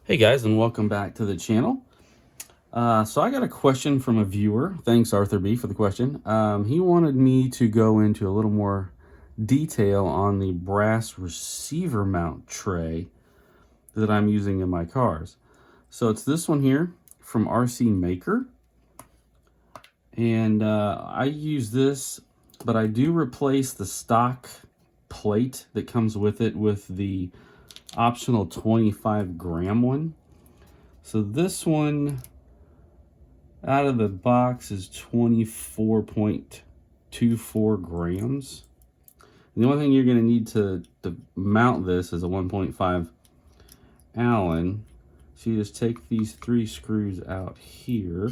Hey guys, and welcome back to the channel. So I got a question from a viewer. Thanks, Arthur B, for the question. He wanted me to go into a little more detail on the brass receiver mount tray that I'm using in my cars. So it's this one here from RCMaker. And I use this, but I do replace the stock plate that comes with it with the optional 25-gram one. So this one out of the box is 24.24 grams. And the only thing you're going to need to mount this is a 1.5 Allen. So you just take these 3 screws out here.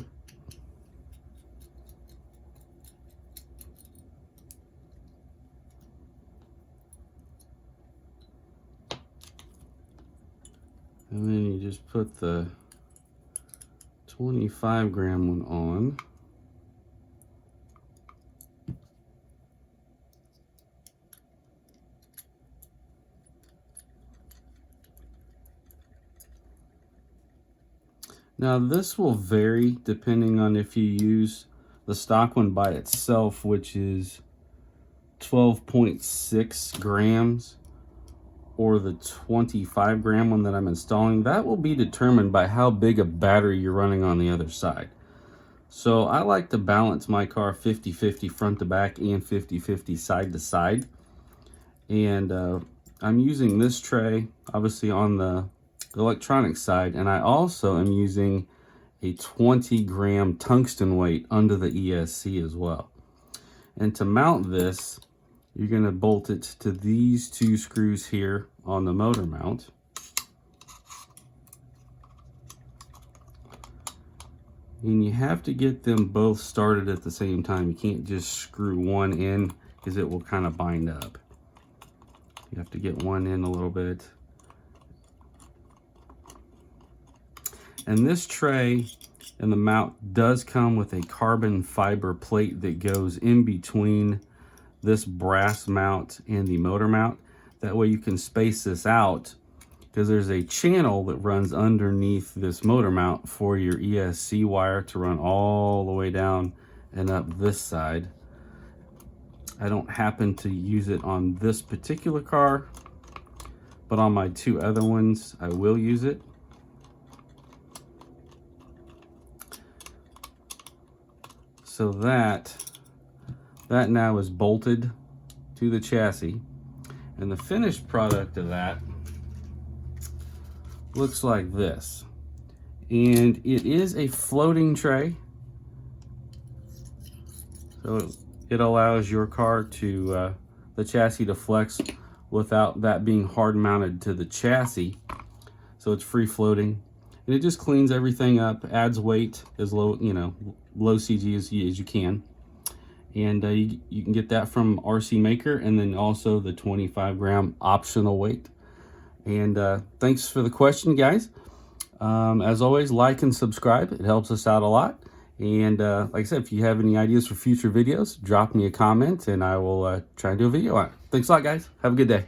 And then you just put the 25-gram one on. Now this will vary depending on if you use the stock one by itself, which is 12.6 grams, or the 25-gram one that I'm installing. That will be determined by how big a battery you're running on the other side. So I like to balance my car 50-50 front to back and 50-50 side to side. And I'm using this tray obviously on the electronic side, and I also am using a 20-gram tungsten weight under the ESC as well. And to mount this, you're going to bolt it to these 2 screws here on the motor mount. And you have to get them both started at the same time. You can't just screw one in because it will kind of bind up. You have to get one in a little bit. And this tray and the mount does come with a carbon fiber plate that goes in between this brass mount and the motor mount. That way you can space this out, because there's a channel that runs underneath this motor mount for your ESC wire to run all the way down and up this side. I don't happen to use it on this particular car, but on my 2 other ones I will use it. So that now is bolted to the chassis, and the finished product of that looks like this. And it is a floating tray, so it allows your car to the chassis to flex without that being hard mounted to the chassis. So it's free floating, and it just cleans everything up, adds weight as low, low CG as you can. And you can get that from RCMaker, and then also the 25-gram optional weight. And thanks for the question, guys. As always, like and subscribe. It helps us out a lot. And like I said, if you have any ideas for future videos, drop me a comment and I will try and do a video on it. Thanks a lot, guys. Have a good day.